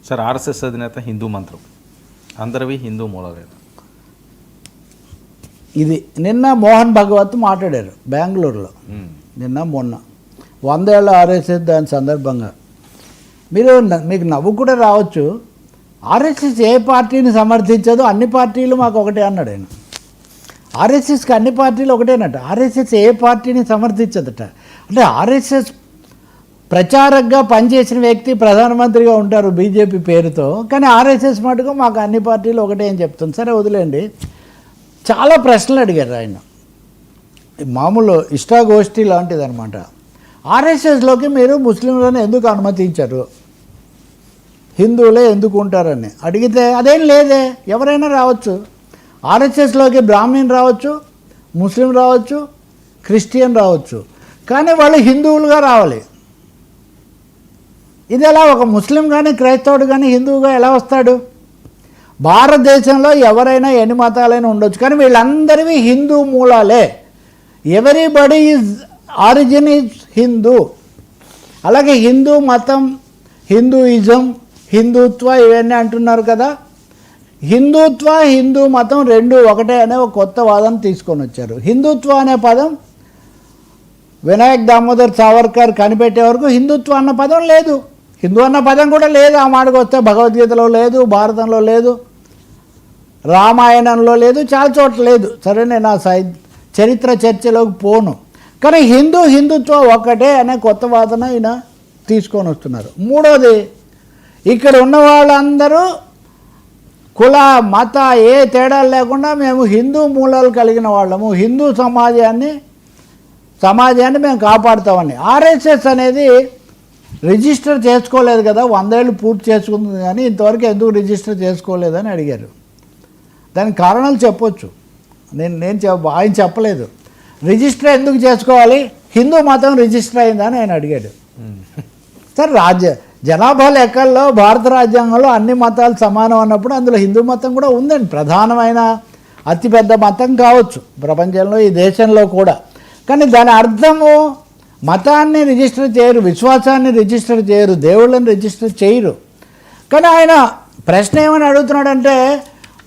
Sir RSS అధినేత హిందూ మంత్రం, అందరివి హిందూ మూలాలేనా? ఇది నిన్న మోహన్ భగవత్ మాట్లాడారు బెంగళూరులో, నిన్న మొన్న 100 ఏళ్ళ ఆర్ఎస్ఎస్ దాని సందర్భంగా. మీకు నవ్వు కూడా రావచ్చు, ఆర్ఎస్ఎస్ ఏ పార్టీని సమర్థించదో అన్ని పార్టీలు మాకు ఒకటే అన్నాడు ఆయన. ఆర్ఎస్ఎస్కి అన్ని పార్టీలు ఒకటేనట, ఆర్ఎస్ఎస్ ఏ పార్టీని సమర్థించదట. అంటే ఆర్ఎస్ఎస్ ప్రచారకగా పనిచేసిన వ్యక్తి ప్రధానమంత్రిగా ఉంటారు బీజేపీ పేరుతో, కానీ ఆర్ఎస్ఎస్ మటుకు మాకు అన్ని పార్టీలు ఒకటే అని చెప్తుంది. సరే వదిలేండి. చాలా ప్రశ్నలు అడిగారు ఆయన, మామూలు ఇష్టాగోష్ఠి లాంటిది అనమాట. ఆర్ఎస్ఎస్లోకి మీరు ముస్లింలను ఎందుకు అనుమతించరు, హిందువులే ఎందుకు ఉంటారని అడిగితే అదేం లేదే, ఎవరైనా రావచ్చు. ఆర్ఎస్ఎస్లోకి బ్రాహ్మణ్ రావచ్చు, ముస్లిం రావచ్చు, క్రిస్టియన్ రావచ్చు, కానీ వాళ్ళు హిందువులుగా రావాలి. ఇది ఎలా ఒక ముస్లిం కానీ క్రైస్తవుడు కానీ హిందువుగా ఎలా వస్తాడు? భారతదేశంలో ఎవరైనా ఎన్ని మతాలైనా ఉండొచ్చు, కానీ వీళ్ళందరివి హిందూ మూలాలే. Everybody is origin is Hindu. అలాగే హిందూ మతం, హిందూయిజం, హిందుత్వ ఇవన్నీ అంటున్నారు కదా. హిందుత్వ హిందూ మతం రెండు ఒకటే అనే ఒక కొత్త వాదన తీసుకొని వచ్చారు. హిందుత్వ అనే పదం వినాయక్ దామోదర్ సావర్కర్ కనిపెట్టే వరకు హిందుత్వ అన్న పదం లేదు, హిందూ అన్న పదం కూడా లేదు. ఆ మాటకు వస్తే భగవద్గీతలో లేదు, భారతంలో లేదు, రామాయణంలో లేదు, చాలా చోట్ల లేదు. సరే నేను ఆ చరిత్ర చర్చలోకి పోను, కానీ హిందుత్వ ఒక్కటే అనే కొత్త వాదన ఈయన తీసుకొని వస్తున్నారు. మూడోది, ఇక్కడ ఉన్న వాళ్ళందరూ కుల మత ఏ తేడాలు లేకుండా మేము హిందూ మూలాలు కలిగిన వాళ్ళము, హిందూ సమాజాన్ని మేము కాపాడుతామని. ఆర్ఎస్ఎస్ అనేది రిజిస్టర్ చేసుకోలేదు కదా, 100 ఏళ్ళు పూర్తి చేసుకుంది, కానీ ఇంతవరకు ఎందుకు రిజిస్టర్ చేసుకోలేదని అడిగారు. దానికి కారణాలు చెప్పొచ్చు, ఆయన చెప్పలేదు. రిజిస్టర్ ఎందుకు చేసుకోవాలి, హిందూ మతం రిజిస్టర్ అయిందని ఆయన అడిగాడు. సార్ జనాభా లెక్కల్లో భారత రాజ్యాంగంలో అన్ని మతాలు సమానం అన్నప్పుడు అందులో హిందూ మతం కూడా ఉందండి. ప్రధానమైన అతిపెద్ద మతం కావచ్చు ప్రపంచంలో, ఈ దేశంలో కూడా. కానీ దాని అర్థము మతాన్ని రిజిస్టర్ చేయరు, విశ్వాసాన్ని రిజిస్టర్ చేయరు, దేవుళ్ళని రిజిస్టర్ చేయరు. కానీ ఆయన ప్రశ్న ఏమని అడుగుతున్నాడంటే,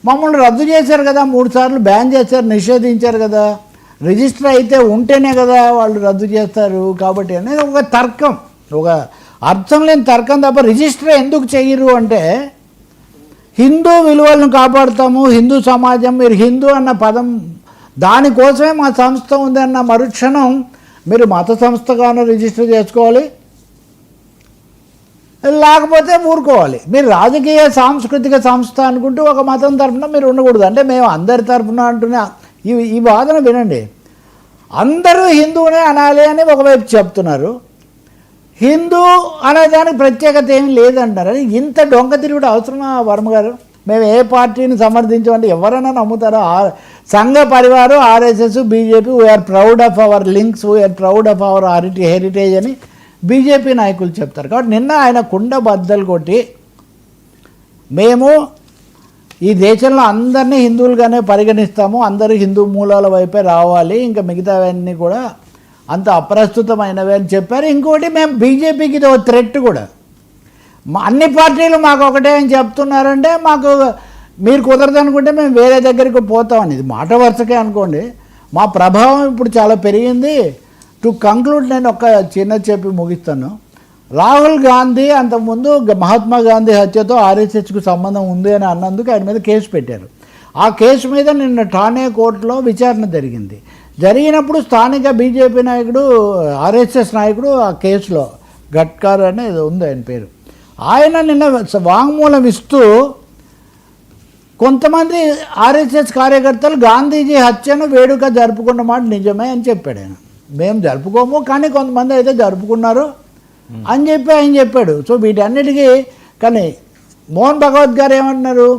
మమ్మల్ని రద్దు చేశారు కదా, 3 సార్లు బ్యాన్ చేశారు, నిషేధించారు కదా, రిజిస్టర్ అయితే ఉంటేనే కదా వాళ్ళు రద్దు చేస్తారు కాబట్టి అనేది ఒక తర్కం, ఒక అర్థం లేని తర్కం తప్ప. రిజిస్టర్ ఎందుకు చేయరు అంటే, హిందూ విలువలను కాపాడుతాము, హిందూ సమాజం, మీరు హిందూ అన్న పదం దానికోసమే మా సంస్థ ఉంది అన్న మరుక్షణం మీరు మత సంస్థగాను రిజిస్టర్ చేసుకోవాలి, లేకపోతే ఊరుకోవాలి. మీరు రాజకీయ సాంస్కృతిక సంస్థ అనుకుంటూ ఒక మతం తరఫున మీరు ఉండకూడదు. అంటే మేము అందరి తరఫున అంటున్నా ఈ వాదన వినండి. అందరూ హిందువునే అనాలి అని ఒకవైపు చెప్తున్నారు, హిందూ అనేదానికి ప్రత్యేకత ఏమి లేదంటారు. ఇంత డొంక తిరుగుడు అవసరమా వర్మ గారు? మేము ఏ పార్టీని సమర్థించమంటే ఎవరైనా నమ్ముతారా? సంఘ పరివారం, RSS, BJP, we're proud of our links, we're proud of our heritage అని బీజేపీ నాయకులు చెప్తారు. కాబట్టి నిన్న ఆయన కుండ బద్దలు కొట్టి, మేము ఈ దేశంలో అందరినీ హిందువులుగానే పరిగణిస్తాము, అందరూ హిందూ మూలాల వైపే రావాలి, ఇంకా మిగతావన్నీ కూడా అంత అప్రస్తుతమైనవి అని చెప్పారు. ఇంకోటి, మేము బీజేపీకి ఇది ఒక థ్రెట్ కూడా, అన్ని పార్టీలు మాకు ఒకటే అని చెప్తున్నారంటే మాకు మీరు కుదరదు అనుకుంటే మేము వేరే దగ్గరికి పోతామని. ఇది మాట వరుసకే అనుకోండి, మా ప్రభావం ఇప్పుడు చాలా పెరిగింది. టు కంక్లూడ్ నేను ఒక చిన్న చెప్పి ముగిస్తాను. రాహుల్ గాంధీ అంతకుముందు మహాత్మా గాంధీ హత్యతో ఆర్ఎస్ఎస్కు సంబంధం ఉంది అని అన్నందుకు ఆయన మీద కేసు పెట్టారు. ఆ కేసు మీద నిన్న ఠానే కోర్టులో విచారణ జరిగినప్పుడు స్థానిక బీజేపీ నాయకుడు, ఆర్ఎస్ఎస్ నాయకుడు ఆ కేసులో గట్కార్ అనేది ఉంది ఆయన పేరు, ఆయన నిన్న వాంగ్మూలం ఇస్తూ కొంతమంది ఆర్ఎస్ఎస్ కార్యకర్తలు గాంధీజీ హత్యను వేడుక జరుపుకున్న మాట నిజమే అని చెప్పాడు ఆయన. మేము జరుపుకోము, కానీ కొంతమంది అయితే జరుపుకున్నారు అని చెప్పి ఆయన చెప్పాడు. సో వీటన్నిటికీ కానీ మోహన్ భగవత్ గారు ఏమంటున్నారు,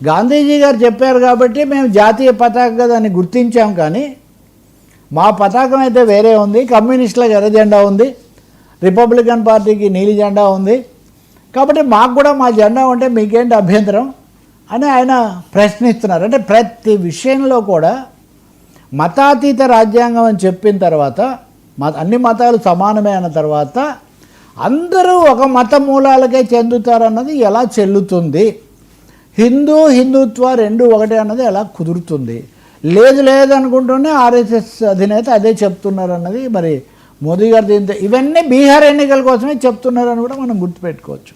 గాంధీజీ గారు చెప్పారు కాబట్టి మేము జాతీయ పతాక దాన్ని గుర్తించాం, కానీ మా పతాకం అయితే వేరే ఉంది, కమ్యూనిస్టులకు ఎర్ర జెండా ఉంది, రిపబ్లికన్ పార్టీకి నీలి జెండా ఉంది, కాబట్టి మాకు కూడా మా జెండా ఉంటే మీకేంటి అభ్యంతరం అని ఆయన ప్రశ్నిస్తున్నారు. అంటే ప్రతి విషయంలో కూడా మతాతీత రాజ్యాంగం అని చెప్పిన తర్వాత, అన్ని మతాలు సమానమే అన్న తర్వాత అందరూ ఒక మత మూలాలకే చెందుతారన్నది ఎలా చెల్లుతుంది? హిందుత్వ రెండు ఒకటే అన్నది ఎలా కుదురుతుంది? లేదనుకుంటూనే ఆర్ఎస్ఎస్ అధినేత అదే చెప్తున్నారు అన్నది మరి మోదీ గారు దీంతో ఇవన్నీ బీహార్ ఎన్నికల కోసమే చెప్తున్నారని కూడా మనం గుర్తుపెట్టుకోవచ్చు.